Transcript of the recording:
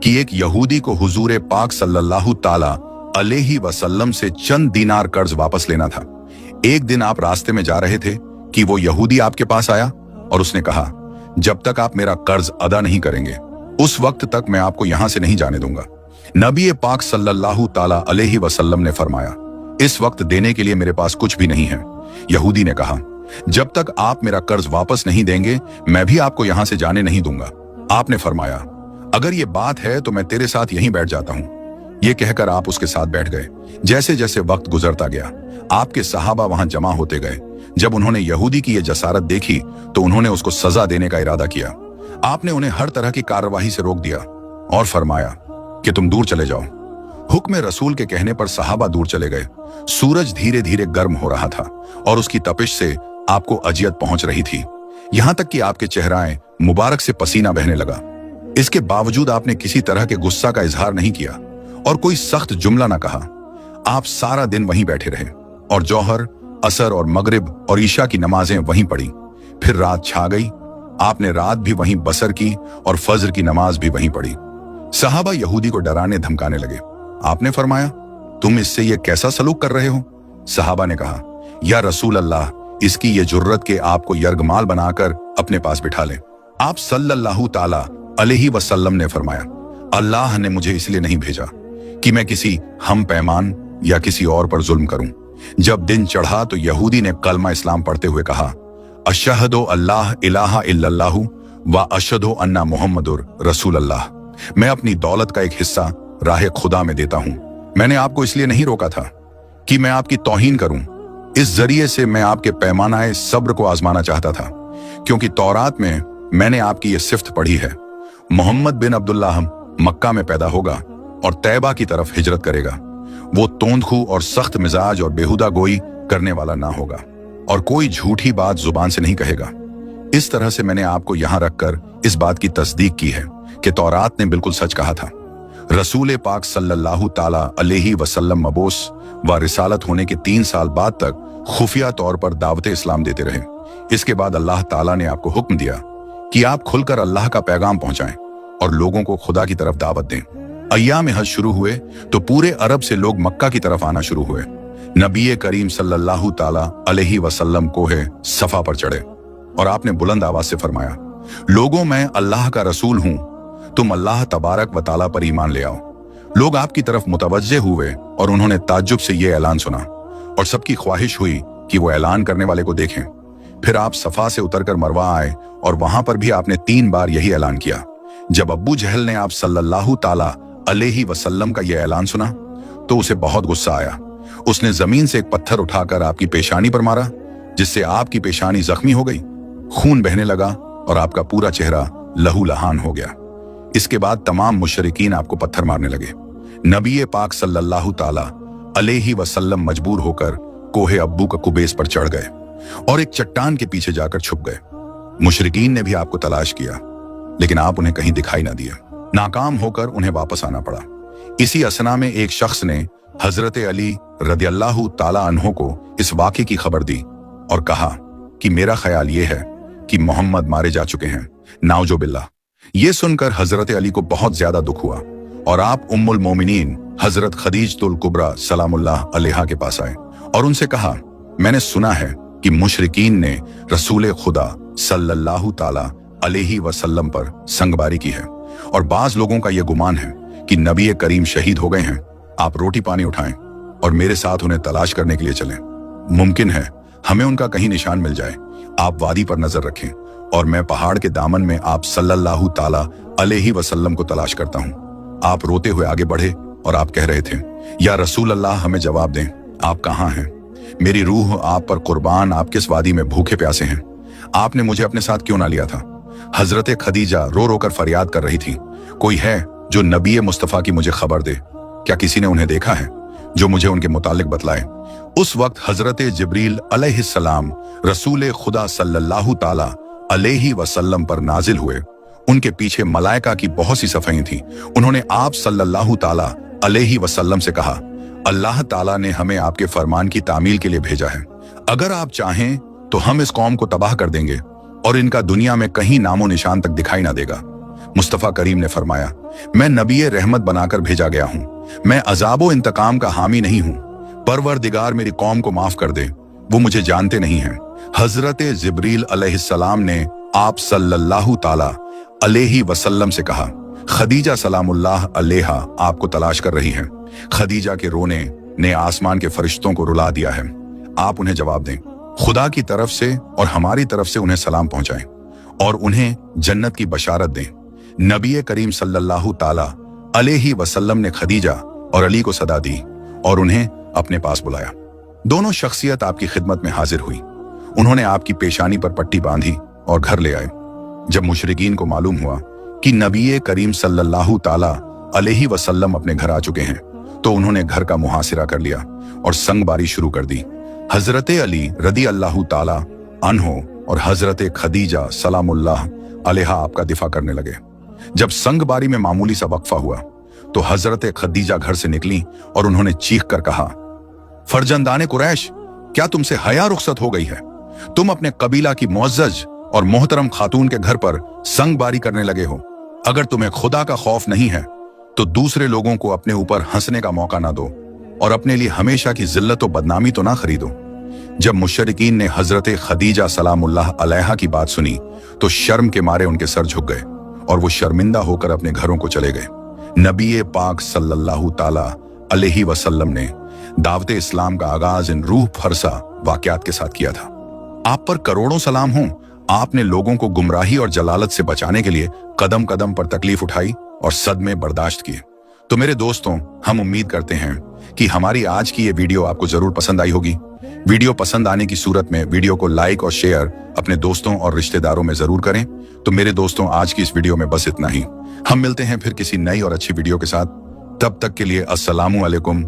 कि एक यहूदी को हुजूर पाक सल्लल्लाहु ताला अलैहि वसल्लम से चंद दीनार कर्ज वापस लेना था। एक दिन आप रास्ते में जा रहे थे कि वो यहूदी आपके पास आया और उसने कहा, जब तक आप मेरा कर्ज अदा नहीं करेंगे उस वक्त तक मैं आपको यहां से नहीं जाने दूंगा। नबी पाक सल्लल्लाहु ताला अलैहि वसल्लम ने फरमाया, इस वक्त देने के लिए मेरे पास कुछ भी नहीं है। यहूदी ने कहा, जब तक आप मेरा कर्ज वापस नहीं देंगे मैं भी आपको यहां से जाने नहीं दूंगा। आपने फरमाया, अगर ये बात है तो मैं तेरे साथ यहीं बैठ जाता हूं। ये कहकर आप उसके साथ बैठ गए। जैसे जैसे वक्त गुजरता गया आपके सहाबा वहां जमा होते गए। जब उन्होंने यहूदी की यह जसारत देखी तो उन्होंने उसको सजा देने का इरादा किया। आपने उन्हें हर तरह की कार्रवाई से रोक दिया और फरमाया कि तुम दूर चले जाओ। हुक्म रसूल के कहने पर सहाबा दूर चले गए। सूरज धीरे धीरे गर्म हो रहा था और उसकी तपिश से आपको अजियत पहुंच रही थी, यहां तक कि आपके चेहराए मुबारक से पसीना बहने लगा। इसके बावजूद आपने किसी तरह के गुस्सा का इजहार नहीं किया और कोई सख्त जुमला ना कहा। आप सारा दिन वहीं बैठे रहे और जौहर, असर और मगरिब और ईशा की नमाजें वहीं पढ़ी। फिर रात छा गई। आपने रात भी वहीं बसर की और फज्र की नमाज भी वहीं पढ़ी। सहाबा यहूदी को डराने धमकाने लगे। आपने फरमाया, तुम इससे ये कैसा सलूक कर रहे हो? सहाबा ने कहा, या रसूल अल्लाह, इसकी ये जुर्रत के आपको यर्गमाल बनाकर अपने पास बिठा ले। आप सल्लल्लाहु ताला अलैहि वसल्लम ने फरमाया, अल्लाह ने मुझे इसलिए नहीं भेजा कि मैं किसी हम पैमान या किसी और पर जुल्म करूं। जब दिन चढ़ा तो यहूदी ने कलमा इस्लाम पढ़ते हुए कहा, अशहदो अल्लाह इलाहा इल्लल्लाहु व अशहदो अन्ना मुहम्मदुर रसूल अल्लाह। मैं अपनी दौलत का एक हिस्सा राह खुदा में देता हूं। मैंने आपको इसलिए नहीं रोका था कि मैं आपकी तौहीन करूं। इस जरिए से मैं आपके पैमानाए सब्र को आजमाना चाहता था, क्योंकि तौरात में मैंने आपकी ये सिफ्त पढ़ी है, मोहम्मद बिन अब्दुल्लाह मक्का में पैदा होगा और तैबा की तरफ हिजरत करेगा। वो तोंदखू और सख्त मिजाज और बेहुदा गोई करने वाला ना होगा और कोई झूठी बात जुबान से नहीं कहेगा। इस तरह से मैंने आपको यहां रखकर इस बात की तस्दीक की है कि तौरात ने बिल्कुल सच कहा था। रसूल पाक सल्लल्लाहु ताला अलैहि वसल्लम मबूस व रिसालत होने के 3 साल बाद तक खुफिया तौर पर दावत इस्लाम देते रहे। इसके बाद अल्लाह ताला ने आपको हुक्म दिया कि आप खुलकर अल्लाह का पैगाम पहुंचाएं और लोगों को खुदा की तरफ दावत दें। अय्याम हज शुरू हुए तो पूरे अरब से लोग मक्का की तरफ आना शुरू हुए। नबी करीम सल्लल्लाहु ताला अलैहि वसल्लम कोहे सफा पर चढ़े और आपने बुलंद आवाज से फरमाया, लोगों, मैं अल्लाह का रसूल हूं, तुम अल्लाह तबारक व ताला पर ईमान ले आओ। लोग आपकी तरफ मुतवज्जे हुए और उन्होंने ताज्जुब से यह ऐलान सुना और सबकी ख्वाहिश हुई कि वो ऐलान करने वाले को देखें। फिर आप सफा से उतरकर मरवा आए और वहां पर भी आपने 3 बार यही ऐलान किया। जब अब्बू जहल ने आप सल्लल्लाहु ताला अलैहि वसल्लम का यह ऐलान सुना तो उसे बहुत गुस्सा आया। उसने जमीन से एक पत्थर उठाकर आपकी पेशानी पर मारा, जिससे आपकी पेशानी जख्मी हो गई, खून बहने लगा और आपका पूरा चेहरा लहू लहान हो गया। इसके बाद तमाम मुशरिकीन आपको पत्थर मारने लगे। नबी पाक सल्लल्लाहु ताला अलैहि वसल्लम मजबूर होकर कोहे अब्बू का कुबेस पर चढ़ गए और एक चट्टान के पीछे जाकर छुप गए। मुशरिकीन ने भी आपको तलाश किया, लेकिन आप उन्हें कहीं दिखाई ना दिए। नाकाम होकर उन्हें वापस आना पड़ा। इसी असना में एक शख्स ने हजरत अली रदियल्लाहु ताला अन्हो को इस वाक़े की खबर दी और कहा कि मेरा ख्याल ये है कि मोहम्मद मारे जा चुके हैं, नाउजो बिल्लाह। ये सुनकर हजरत अली को बहुत ज्यादा दुख हुआ और आप उम्मुल मोमिनीन हजरत खदीजतुल कुबरा सलामुल्लाह अलैहा के पास आए और उनसे कहा, मैंने सुना है कि मुशरिकीन ने रसूल खुदा सल्लल्लाहु ताला अलैहि वसल्लम पर संगबारी की है और बाज लोगों का यह गुमान है कि नबी करीम शहीद हो गए हैं। आप रोटी पानी उठाएं और मेरे साथ उन्हें तलाश करने के लिए चलें। मुमकिन है हमें उनका कहीं निशान मिल जाए। आप वादी पर नजर रखें और मैं पहाड़ के दामन में आप सल्लल्लाहु ताला अलैहि वसल्लम को तलाश करता हूं। आप रोते हुए आगे बढ़े और आप कह रहे थे, या रसूल अल्लाह, हमें जवाब दें, आप कहां हैं? मेरी रूह आप पर कुर्बान, आप किस वादी में भूखे प्यासे हैं? आपने मुझे अपने साथ क्यों ना लिया था? हजरत खदीजा रो रो कर फरियाद कर रही थी, कोई है जो नबी मुस्तफा की मुझे खबर दे? क्या किसी ने उन्हें देखा है जो मुझे उनके मुतालिक बतलाए? उस वक्त हजरत जिब्रील अलैहिस्सलाम रसूल खुदा सल्लल्लाहु ताला अलैहि वसल्लम पर नाजिल हुए। उनके पीछे मलाइका की बहुत सी सफाई थी। उन्होंने आप सल्लल्लाहु ताला अलैहि वसल्लम से कहा, अल्लाह ताला ने हमें आपके फरमान की तामील के लिए भेजा है। अगर आप चाहें तो हम इस कौम को तबाह कर देंगे और इनका दुनिया में कहीं नामो निशान तक दिखाई ना देगा। मुस्तफ़ा करीम ने फरमाया, मैं नबी रहमत बनाकर भेजा गया हूं, मैं अजाबो इंतकाम का हामी नहीं हूं। परवरदिगार मेरी कौम को माफ कर दे, वो मुझे जानते नहीं हैं। हजरत जिब्रील अलैहिस्सलाम ने आप सल्लल्लाहु ताला अलैहि वसल्लम से कहा, खदीजा सलामुल्लाह अलैहा आपको तलाश कर रही हैं। खदीजा के रोने ने आसमान के फरिश्तों को रुला दिया है, आप उन्हें जवाब दें। खुदा की तरफ से और हमारी तरफ से उन्हें सलाम पहुंचाएं और उन्हें जन्नत की बशारत दें। नबी करीम सल्लल्लाहु ताला अलैहि वसल्लम ने खदीजा और अली को सदा दी और उन्हें अपने पास बुलाया। दोनों शख्सियत आपकी खिदमत में हाजिर हुई। उन्होंने आपकी पेशानी पर पट्टी बांधी और घर ले आए। जब मुशरिकीन को मालूम हुआ कि नबी करीम सल्लल्लाहु ताला अलैहि वसल्लम अपने घर आ चुके हैं, तो उन्होंने घर का मुहासिरा कर लिया और संगबारी शुरू कर दी। हजरत अली रदी अल्लाह ताला अन्हो और हजरत खदीजा सलामुल्लाह अलैहा आपका दिफा करने लगे। जब संगबारी में मामूली सा वक्फा हुआ तो हजरत खदीजा घर से निकली और उन्होंने चीख कर कहा, फरजंदाने कुरैश, क्या तुमसे हया रुखसत हो गई है? तुम अपने कबीला की मुअज्जज और मोहतरम खातून के घर पर संगबारी करने लगे हो। अगर तुम्हें खुदा का खौफ नहीं है तो दूसरे लोगों को अपने ऊपर हंसने का मौका ना दो और अपने लिए हमेशा की जिल्लत और बदनामी तो ना खरीदो। जब मुशरिकीन ने हजरत खदीजा सलामुल्लाह अलैहा की बात सुनी तो शर्म के मारे उनके सर झुक गए और वो शर्मिंदा होकर अपने घरों को चले गए। नबी पाक सल्लल्लाहु ताला अलैहि वसल्लम ने दावत इस्लाम का आगाज इन रूह फरसा वाकयात के साथ किया था। आप पर करोड़ों सलाम हों। आपने लोगों को गुमराही और जलालत से बचाने के लिए कदम कदम पर तकलीफ उठाई और सदमे बर्दाश्त किए। तो मेरे दोस्तों, हम उम्मीद करते हैं कि हमारी आज की ये वीडियो आपको जरूर पसंद आई होगी। वीडियो पसंद आने की सूरत में वीडियो को लाइक और शेयर अपने दोस्तों और रिश्तेदारों में जरूर करें। तो मेरे दोस्तों, आज की इस वीडियो में बस इतना ही। हम मिलते हैं फिर किसी नई और अच्छी वीडियो के साथ। तब तक के लिए अस्सलामु अलैकुम।